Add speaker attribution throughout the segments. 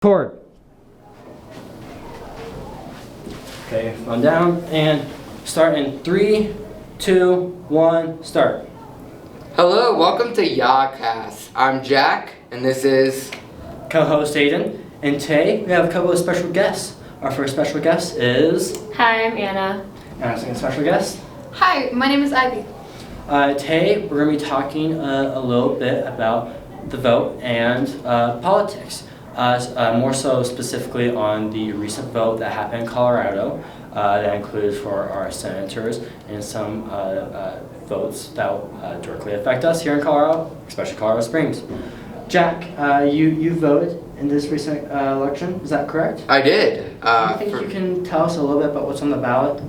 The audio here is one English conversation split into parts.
Speaker 1: Record. Okay, run down and start in 3, 2, 1, start.
Speaker 2: Hello, welcome to Yawcast. I'm Jack, and this is
Speaker 1: Co-host Aiden, and today we have a couple of special guests. Our first special guest is...
Speaker 3: Hi, I'm Anna.
Speaker 1: And our second special guest.
Speaker 4: Hi, my name is Ivy.
Speaker 1: Today we're going to be talking a little bit about the vote and politics. More so specifically on the recent vote that happened in Colorado. That included for our senators and some votes that directly affect us here in Colorado, especially Colorado Springs. Jack, you voted in this recent election, is that correct?
Speaker 2: I did.
Speaker 1: Do you think you can tell us a little bit about what's on the ballot?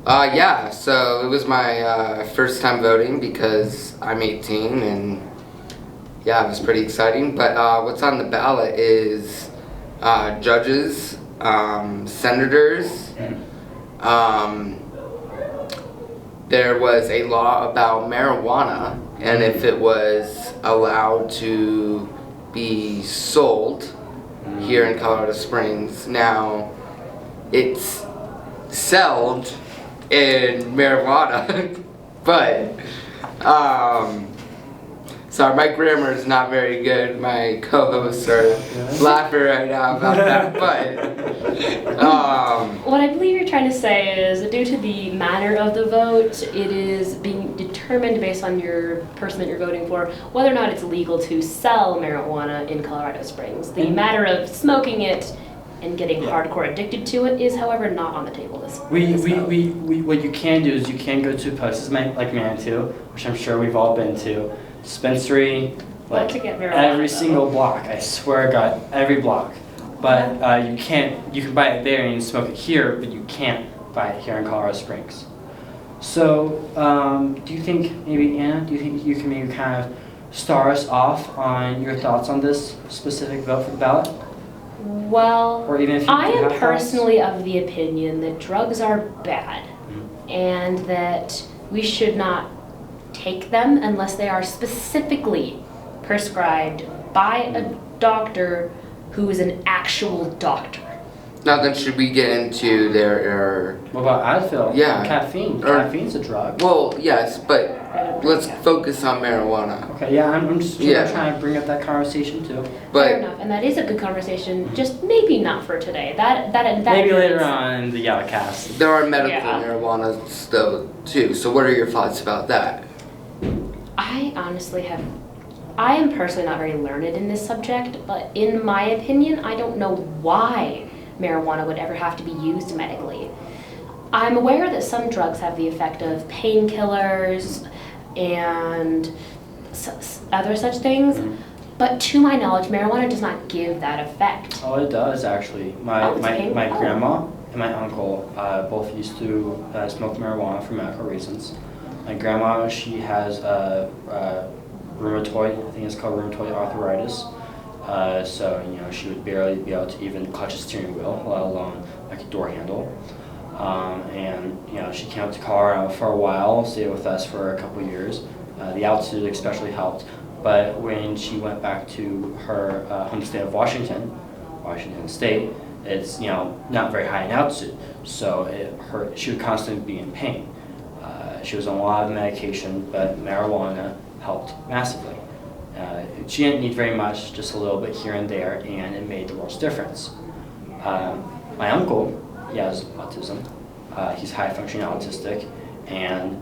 Speaker 2: Yeah, so it was my first time voting because I'm 18 and yeah, it was pretty exciting. But what's on the ballot is judges, senators. There was a law about marijuana and if it was allowed to be sold here in Colorado Springs. Now, it's sold in marijuana, but sorry, my grammar is not very good. My co-hosts are laughing right now about that, but
Speaker 3: What I believe you're trying to say is, due to the manner of the vote, it is being determined based on your person that you're voting for, whether or not it's legal to sell marijuana in Colorado Springs. The matter of smoking it and getting hardcore addicted to it is, however, not on the table this
Speaker 1: What you can do is you can go to places like Manitou, which I'm sure we've all been to, dispensary, like
Speaker 3: to get marijuana,
Speaker 1: every single block. I swear to God, every block. But you can buy it there and smoke it here, but you can't buy it here in Colorado Springs. So, do you think, maybe Anna, do you think you can maybe kind of start us off on your thoughts on this specific vote for the ballot?
Speaker 3: Well,
Speaker 1: Or even if you
Speaker 3: I
Speaker 1: do
Speaker 3: am
Speaker 1: have
Speaker 3: personally of the opinion that drugs are bad and that we should not take them unless they are specifically prescribed by a doctor who is an actual doctor.
Speaker 2: now then should we get into their,
Speaker 1: What about Advil?
Speaker 2: Yeah.
Speaker 1: Caffeine.
Speaker 2: Or-
Speaker 1: Caffeine's a drug.
Speaker 2: well, yes, but let's focus on marijuana.
Speaker 1: Okay, yeah, I'm just
Speaker 2: Yeah.
Speaker 1: trying to bring up that conversation too.
Speaker 3: Fair
Speaker 2: But
Speaker 3: enough, and that is a good conversation, just maybe not for today. That
Speaker 1: Maybe
Speaker 3: is-
Speaker 1: later on in the Yawcast.
Speaker 2: there are medical
Speaker 3: Yeah.
Speaker 2: marijuanas though too, so what are your thoughts about that?
Speaker 3: I am personally not very learned in this subject, but in my opinion, I don't know why marijuana would ever have to be used medically. I'm aware that some drugs have the effect of painkillers and other such things, but to my knowledge, marijuana does not give that effect.
Speaker 1: Oh, it does actually. My
Speaker 3: Oh, it's painful.
Speaker 1: my grandma and my uncle both used to smoke marijuana for medical reasons. My grandma, she has rheumatoid, I think it's called rheumatoid arthritis. So, she would barely be able to even clutch a steering wheel, let alone like a door handle. And, she came up to Colorado for a while, stayed with us for a couple of years. The altitude especially helped. But when she went back to her home state of Washington State, it's, not very high in altitude. So she would constantly be in pain. She was on a lot of medication, but marijuana helped massively. She didn't need very much, just a little bit here and there, and it made the world's difference. My uncle, he has autism. He's high-functioning autistic, and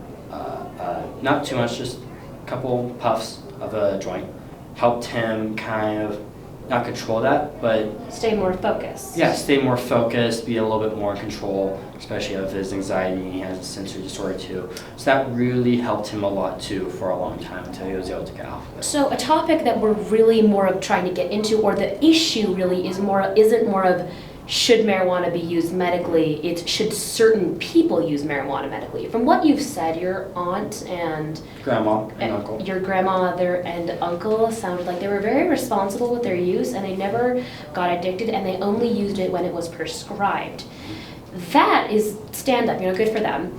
Speaker 1: not too much, just a couple puffs of a joint helped him kind of not control that, but
Speaker 3: Stay more focused.
Speaker 1: yeah, stay more focused, be a little bit more in control, especially of his anxiety. He has a sensory disorder too. So that really helped him a lot too for a long time until he was able to get off of it.
Speaker 3: So a topic that we're really more of trying to get into, or the issue really isn't more of should marijuana be used medically, it's should certain people use marijuana medically. From what you've said, your aunt and
Speaker 1: Grandma and uncle.
Speaker 3: your grandmother and uncle sounded like they were very responsible with their use and they never got addicted and they only used it when it was prescribed. That is stand up, good for them.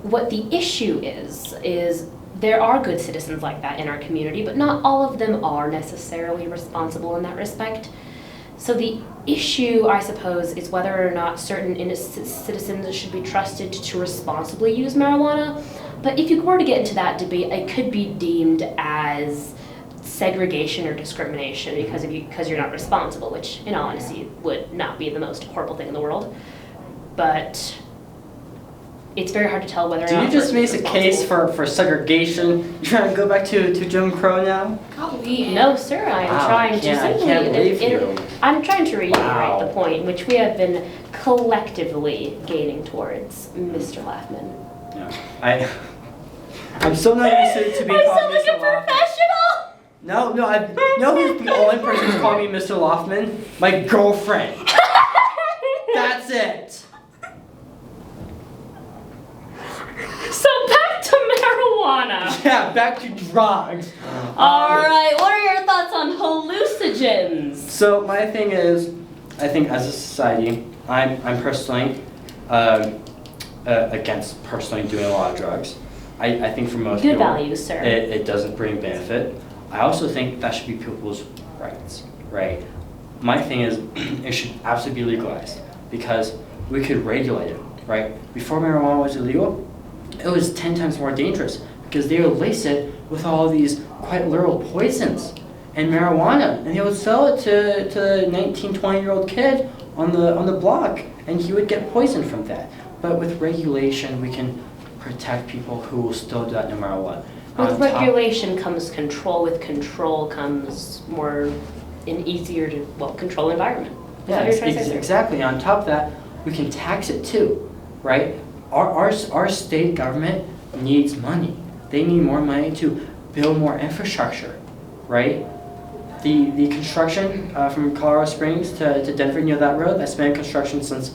Speaker 3: What the issue is there are good citizens like that in our community, but not all of them are necessarily responsible in that respect. So the issue, I suppose, is whether or not certain innocent citizens should be trusted to responsibly use marijuana. But if you were to get into that debate, it could be deemed as segregation or discrimination because you're not responsible, which in all honesty would not be the most horrible thing in the world. But it's very hard to tell whether or
Speaker 4: Do
Speaker 3: not
Speaker 4: you just
Speaker 3: a
Speaker 4: make a case for segregation? You trying to go back to Jim Crow now?
Speaker 3: No, sir. I am
Speaker 4: Wow,
Speaker 3: trying
Speaker 4: I
Speaker 3: to
Speaker 4: can't
Speaker 3: simply.
Speaker 4: believe you.
Speaker 3: I'm trying to reiterate
Speaker 4: Wow.
Speaker 3: the point in which we have been collectively gaining towards, Mr. Laughman.
Speaker 4: Yeah. I'm so not used to be
Speaker 3: I
Speaker 4: called
Speaker 3: sound like
Speaker 4: Mr.
Speaker 3: a
Speaker 4: Loftman.
Speaker 3: professional.
Speaker 4: No, I know who's the only person who's calling me Mr. Loftman? My girlfriend. That's it.
Speaker 3: So back to marijuana.
Speaker 4: Yeah, back to drugs.
Speaker 3: All right. What are your thoughts on hallucinogens?
Speaker 4: So my thing is, I think as a society, I'm personally against personally doing a lot of drugs. I think for most
Speaker 3: Good
Speaker 4: people,
Speaker 3: values, sir.
Speaker 4: it doesn't bring benefit. I also think that should be people's rights, right? My thing is, it should absolutely be legalized because we could regulate it, right? Before marijuana was illegal, it was 10 times more dangerous because they would lace it with all these quite literal poisons and marijuana, and they would sell it to a 19, 20-year-old kid on the block, and he would get poisoned from that. But with regulation, we can protect people who will still do that no matter what.
Speaker 3: With
Speaker 4: On top-
Speaker 3: regulation comes control. With control comes more an easier to control environment. Is that what you're trying to say, sir?
Speaker 4: exactly. On top of that, we can tax it too, right? Our state government needs money. They need more money to build more infrastructure, right? The construction from Colorado Springs to Denver, that road, that's been in construction since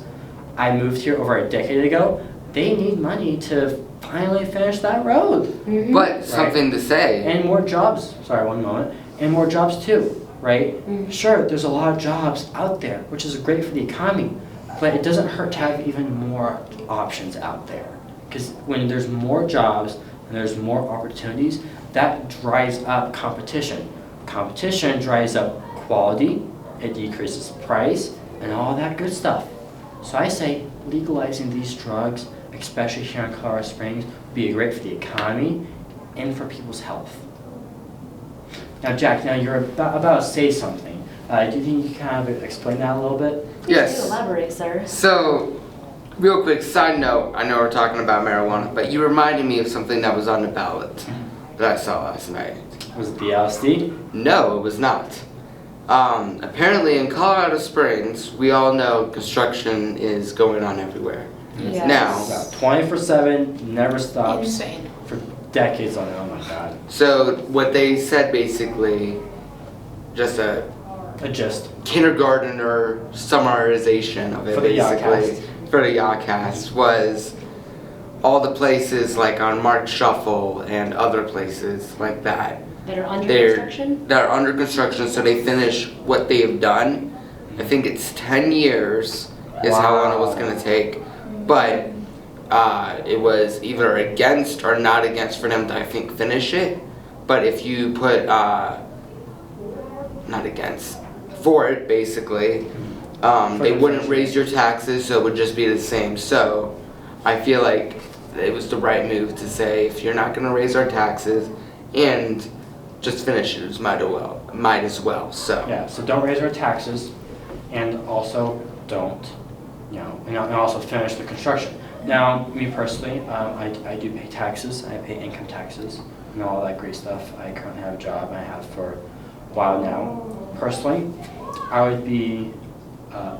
Speaker 4: I moved here over a decade ago. They need money to finally finish that road.
Speaker 3: Mhm.
Speaker 2: But something to say.
Speaker 4: And more jobs, sorry, one moment, and more jobs too, right? Sure, there's a lot of jobs out there, which is great for the economy, but it doesn't hurt to have even more options out there. Because when there's more jobs and there's more opportunities, that drives up competition. Competition drives up quality, it decreases price, and all that good stuff. So I say legalizing these drugs, especially here in Colorado Springs, would be great for the economy and for people's health. Now, Jack, you're about to say something. Do you think you can kind of explain that a little bit?
Speaker 2: Yes.
Speaker 3: Do elaborate, sir.
Speaker 2: So, real quick side note, I know we're talking about marijuana, but you reminded me of something that was on the ballot that I saw last night.
Speaker 4: Was it the LSD?
Speaker 2: No, it was not. Apparently in Colorado Springs, we all know construction is going on everywhere.
Speaker 3: Yes.
Speaker 2: Now,
Speaker 4: About 24/7, never stops.
Speaker 5: Insane.
Speaker 4: For decades on it, oh my god.
Speaker 2: so what they said basically, just a
Speaker 4: A gist.
Speaker 2: kindergartner summarization of it
Speaker 4: For the
Speaker 2: basically for the Yawcast was all the places like on Mark Shuffle and other places like that.
Speaker 3: That are under
Speaker 2: They're
Speaker 3: construction.
Speaker 2: that are under construction, so they finish what they have done. I think it's 10 years is how long it was going to take, but it was either against or not against for them to, I think, finish it. But if you put not against, for it basically, they wouldn't raise your taxes, so it would just be the same. So I feel like it was the right move to say, if you're not going to raise our taxes and just finish it, might as well. So
Speaker 4: Yeah, so don't raise our taxes, and also don't, and also finish the construction. Now, me personally, I do pay taxes. I pay income taxes and all that great stuff. I currently have a job, and I have for a while now. Personally, I would be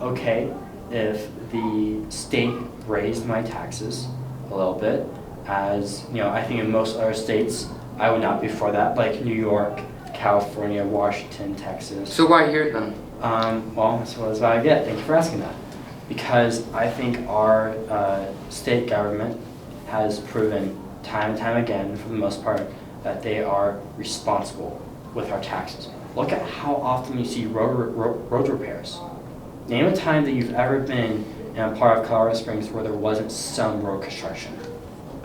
Speaker 4: okay if the state raised my taxes a little bit. As I think in most other states, I would not be for that, like New York, California, Washington, Texas.
Speaker 2: So why hear them?
Speaker 4: Well, that's what I get. Thank you for asking that. Because I think our state government has proven time and time again, for the most part, that they are responsible with our taxes. Look at how often you see road repairs. Name a time that you've ever been in a part of Colorado Springs where there wasn't some road construction.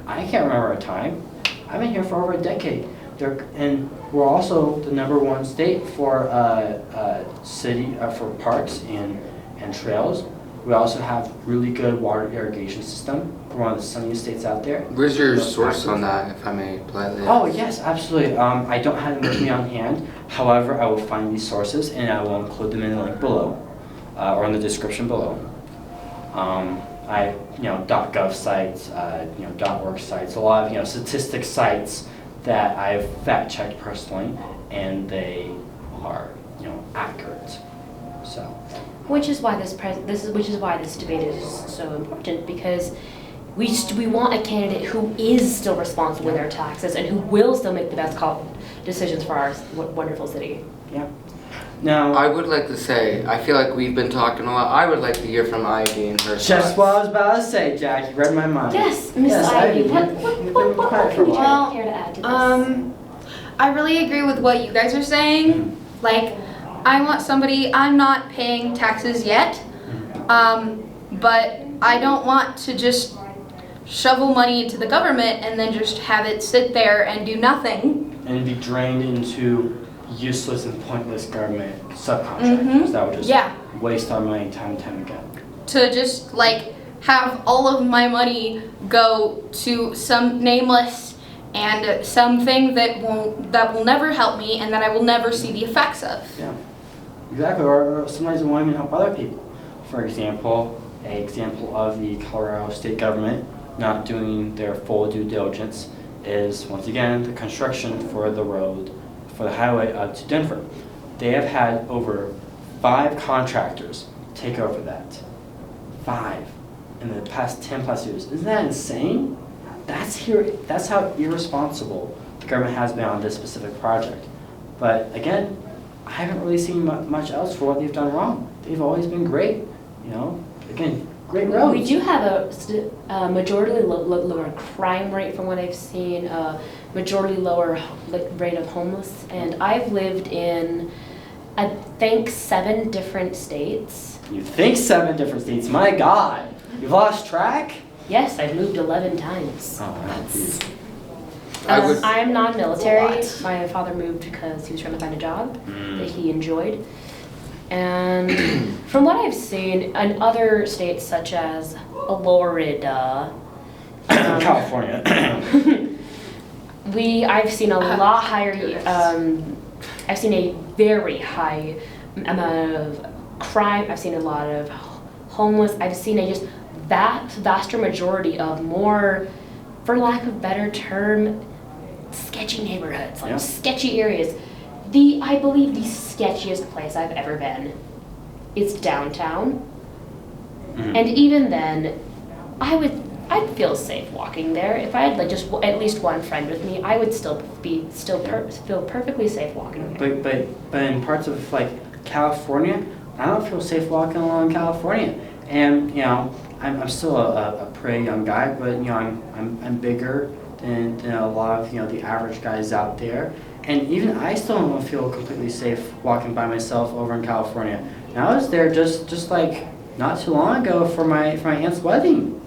Speaker 4: I can't remember a time. I've been here for over a decade. And we're also the #1 state for for parks and trails. We also have really good water irrigation system. We're one of the sunniest states out there.
Speaker 2: Where's your source on that, if I may politely
Speaker 4: Oh
Speaker 2: ask?
Speaker 4: yes, absolutely. I don't have them with me on hand. However, I will find these sources and I will include them in the link below, or in the description below. .gov sites, .org sites, a lot of statistics sites that I've fact checked personally, and they are accurate. So.
Speaker 3: Which is why this debate is so important, because we want a candidate who is still responsible with their taxes and who will still make the best decisions for our wonderful city.
Speaker 4: Yeah. Now,
Speaker 2: I would like to say, I feel like we've been talking a lot. I would like to hear from Ivy and her
Speaker 4: just
Speaker 2: thoughts.
Speaker 4: what I was about to say, Jack. You read my mind.
Speaker 3: Yes, Miss
Speaker 4: Yes,
Speaker 3: Ivy.
Speaker 4: Ivy,
Speaker 3: What
Speaker 4: you've been quiet for a
Speaker 3: would you
Speaker 4: while.
Speaker 3: care to add to this?
Speaker 5: I really agree with what you guys are saying. Like, I want somebody, I'm not paying taxes yet, but I don't want to just shovel money into the government and then just have it sit there and do nothing.
Speaker 4: And be drained into useless and pointless government subcontractors that would just waste our money time and time again.
Speaker 5: To just like have all of my money go to some nameless and something that will never help me and that I will never see the effects of.
Speaker 4: Yeah, exactly. Or sometimes we won't even help other people. For example, an example of the Colorado state government not doing their full due diligence is, once again, the construction for the road, for the highway up to Denver. They have had over 5 contractors take over that. 5 in the past 10 plus years. Isn't that insane? That's how irresponsible the government has been on this specific project. But again, I haven't really seen much else for what they've done wrong. They've always been great. Again, great roads.
Speaker 3: We do have a majority lower crime rate from what I've seen, majority lower rate of homeless, and I've lived in, I think, 7 different states.
Speaker 4: You think 7 different states? My God, you've lost track?
Speaker 3: Yes, I've moved 11 times.
Speaker 4: Oh, that's
Speaker 3: I'm non-military. My father moved because he was trying to find a job that he enjoyed. And from what I've seen in other states such as Florida,
Speaker 4: California.
Speaker 3: I've seen a lot higher. I've seen a very high amount of crime. I've seen a lot of homeless. I've seen a just vaster majority of more, for lack of better term, sketchy neighborhoods, like sketchy areas. I believe the sketchiest place I've ever been is downtown. And even then, I'd feel safe walking there. If I had just at least one friend with me, I would still feel perfectly safe walking there.
Speaker 4: But in parts of California, I don't feel safe walking along California. And I'm still a pretty young guy, but I'm bigger than a lot of the average guys out there. And even I still don't feel completely safe walking by myself over in California. And I was there just like not too long ago for my aunt's wedding.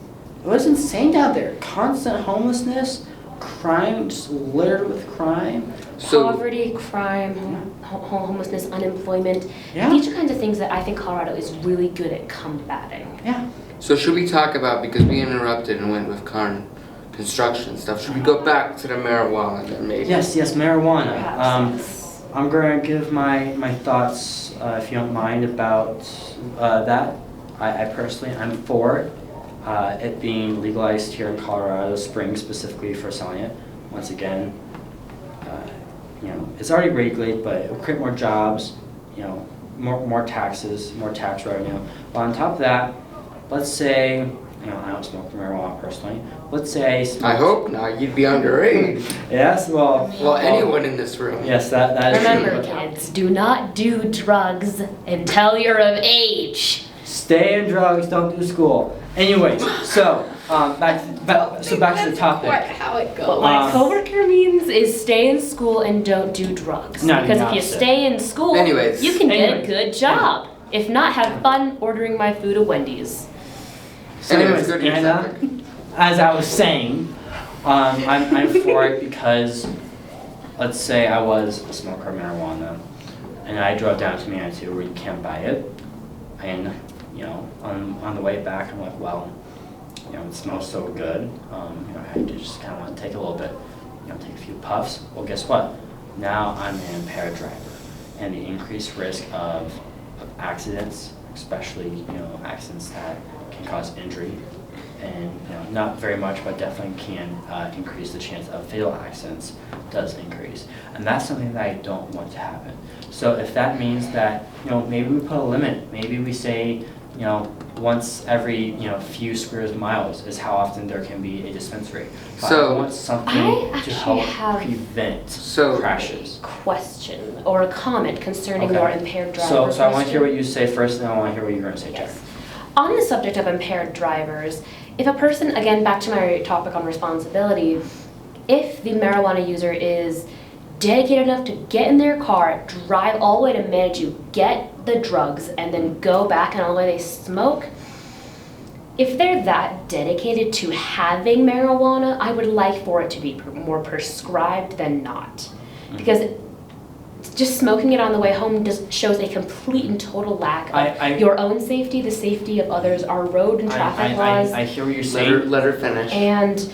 Speaker 4: It was insane down there. Constant homelessness, crime, just littered with crime.
Speaker 3: Poverty, crime, homelessness, unemployment.
Speaker 4: Yeah.
Speaker 3: These are kinds of things that I think Colorado is really good at combating.
Speaker 4: Yeah.
Speaker 2: So should we talk about, because we interrupted and went with construction stuff, should we go back to the marijuana then maybe?
Speaker 4: Yes, marijuana.
Speaker 3: Perhaps, yes.
Speaker 4: I'm going to give my thoughts, if you don't mind, about that. I personally, I'm for it being legalized here in Colorado Springs, specifically for selling it. Once again, it's already regulated, but it will create more jobs, more taxes, more tax revenue. But on top of that, let's say, I don't smoke marijuana personally. Let's say I smoke.
Speaker 2: I hope not. You'd be underage.
Speaker 4: Yes, well,
Speaker 2: anyone in this room.
Speaker 4: yes, that is
Speaker 3: Remember,
Speaker 4: true.
Speaker 3: kids, do not do drugs until you're of age.
Speaker 4: Stay in drugs, don't do school. Anyways, so back to the topic.
Speaker 5: How it goes.
Speaker 3: What my coworker means is stay in school and don't do drugs.
Speaker 4: No,
Speaker 3: because
Speaker 4: the
Speaker 3: if you
Speaker 4: opposite.
Speaker 3: stay in school,
Speaker 2: Anyways.
Speaker 3: you can get a
Speaker 4: Anyways.
Speaker 3: good job. If not, have fun ordering my food at Wendy's.
Speaker 4: So
Speaker 2: Anyways, go to your
Speaker 4: Anna,
Speaker 2: topic.
Speaker 4: as I was saying, I'm for it because
Speaker 1: let's say I was a smoker of marijuana, and I drove down to Manitou where you can't buy it, and on the way back, I'm like, well, it smells so good. I just kind of want to take a little bit, take a few puffs. Well, guess what? Now I'm an impaired driver, and the increased risk of accidents, especially accidents that can cause injury, and not very much, but definitely can increase the chance of fatal accidents, does increase, and that's something that I don't want to happen. So if that means that maybe we put a limit, maybe we say once every few square miles is how often there can be a dispensary. But
Speaker 2: So
Speaker 1: I want something to help prevent crashes.
Speaker 3: Question or a comment concerning
Speaker 1: Okay.
Speaker 3: your impaired driver.
Speaker 1: So I want to hear
Speaker 3: question.
Speaker 1: what you say first, and then I want to hear what you're going to say, Jack.
Speaker 3: Yes. On the subject of impaired drivers, if a person, again, back to my topic on responsibility, if the marijuana user is dedicated enough to get in their car, drive all the way to Manitou, get the drugs, and then go back and all the way they smoke, if they're that dedicated to having marijuana, I would like for it to be more prescribed than not. Because just smoking it on the way home shows a complete and total lack of your own safety, the safety of others, our road and traffic laws.
Speaker 1: I hear what you're saying.
Speaker 2: let her finish.
Speaker 3: And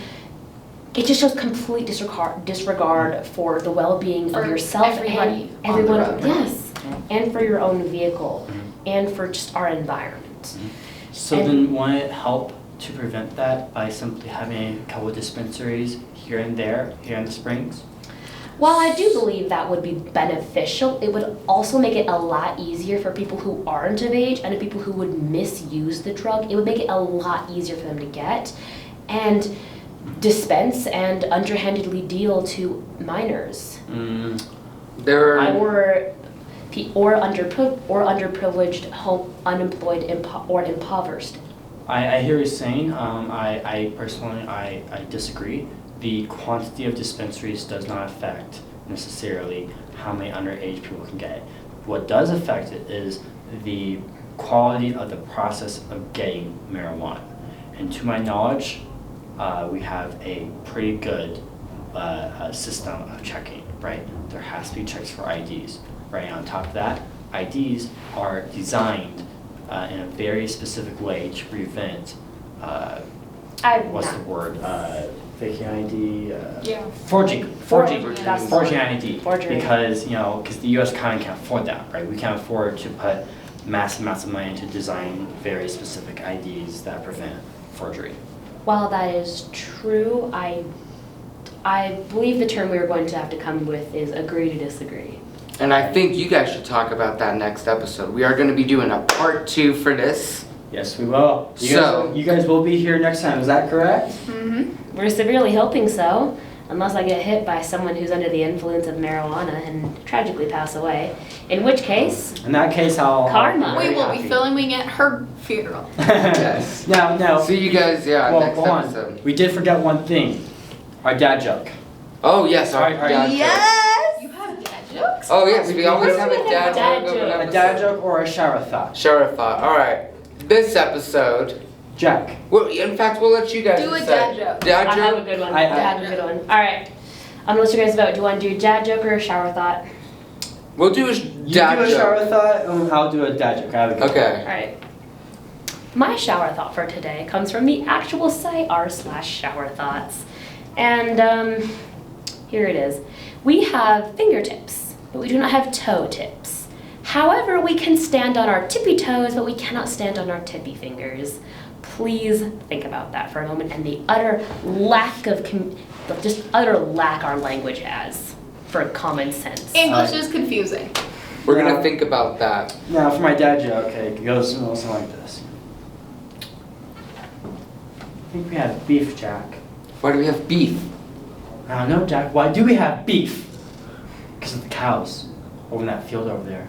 Speaker 3: it just shows complete disregard for the well-being
Speaker 5: For
Speaker 3: of yourself
Speaker 5: everybody
Speaker 3: and
Speaker 5: on the
Speaker 3: everyone.
Speaker 5: road.
Speaker 3: Yes, and for your own vehicle, and for just our environment.
Speaker 1: So
Speaker 3: And-
Speaker 1: then won't it help to prevent that by simply having a couple of dispensaries here and there, here in the Springs?
Speaker 3: While I do believe that would be beneficial, it would also make it a lot easier for people who aren't of age and the people who would misuse the drug. It would make it a lot easier for them to get and dispense and underhandedly deal to minors
Speaker 2: There are
Speaker 3: or underprivileged, unemployed, or impoverished.
Speaker 1: I hear what you're saying. I personally, I disagree. The quantity of dispensaries does not affect necessarily how many underage people can get it. What does affect it is the quality of the process of getting marijuana. And to my knowledge, we have a pretty good system of checking, right? There has to be checks for IDs, right? On top of that, IDs are designed in a very specific way to prevent, what's the word? Faking ID? Forging
Speaker 3: That's
Speaker 1: ID.
Speaker 3: Forgery.
Speaker 1: Because the U.S. kind of can't afford that, right? We can't afford to put massive amounts of money to design very specific IDs that prevent forgery.
Speaker 3: While that is true, I believe the term we are going to have to come with is agree to disagree.
Speaker 2: And I think you guys should talk about that next episode. We are going to be doing a part 2 for this.
Speaker 1: Yes, we will.
Speaker 2: So-
Speaker 1: you guys will be here next time, is that correct?
Speaker 3: We're severely hoping so, unless I get hit by someone who's under the influence of marijuana and tragically pass away. In which case,
Speaker 1: In that case, I'll
Speaker 3: Karma.
Speaker 5: We
Speaker 1: very
Speaker 5: will be
Speaker 1: happy.
Speaker 5: filming at her funeral.
Speaker 2: Yes.
Speaker 1: Now,
Speaker 2: See you guys,
Speaker 1: well,
Speaker 2: next
Speaker 1: hold on.
Speaker 2: episode.
Speaker 1: We did forget one thing. Our dad joke.
Speaker 2: Oh, yes, our
Speaker 1: Alright,
Speaker 2: dad joke.
Speaker 5: Yes! You have dad jokes?
Speaker 2: Oh, yes, we always have a dad
Speaker 3: Dad
Speaker 2: joke. of an
Speaker 3: joke.
Speaker 1: A dad
Speaker 2: episode.
Speaker 1: joke or a shower thought?
Speaker 2: Sure, I thought. Alright. This episode,
Speaker 1: Jack.
Speaker 2: well, in fact, we'll let you guys
Speaker 5: Do a
Speaker 2: decide.
Speaker 5: dad joke.
Speaker 2: Dad
Speaker 3: I have a
Speaker 2: joke?
Speaker 3: good one.
Speaker 1: I
Speaker 3: have a good one. All right. I'm gonna let you guys vote. Do you want to do dad joke or shower thought?
Speaker 2: We'll do a
Speaker 1: You
Speaker 2: dad
Speaker 1: do a
Speaker 2: joke.
Speaker 1: shower thought, and I'll do a dad joke. I have a good one.
Speaker 2: Okay.
Speaker 3: All right. My shower thought for today comes from the actual site r/shower thoughts, and here it is. We have fingertips, but we do not have toe tips. However, we can stand on our tippy toes, but we cannot stand on our tippy fingers. Please think about that for a moment and the utter lack of, just utter lack our language has for common sense.
Speaker 5: English is confusing.
Speaker 2: We're gonna think about that.
Speaker 1: Now, for my dad joke, okay, it goes something like this. I think we have beef, Jack.
Speaker 2: Why do we have beef?
Speaker 1: I don't know, Jack. Why do we have beef? Because of the cows over in that field over there.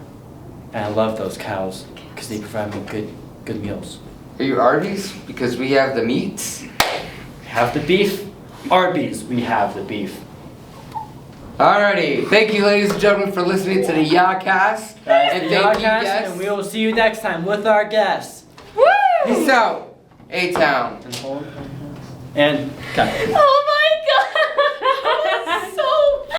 Speaker 1: And I love those cows because they provide me good meals.
Speaker 2: Are you Arby's? Because we have the meats.
Speaker 1: We have the beef. Arby's, we have the beef.
Speaker 2: Alrighty. Thank you, ladies and gentlemen, for listening to the Yacast. And thank you,
Speaker 1: Podcast,
Speaker 2: guests.
Speaker 1: and we will see you next time with our guests.
Speaker 2: Peace out, A-Town.
Speaker 1: And cut.
Speaker 5: Oh my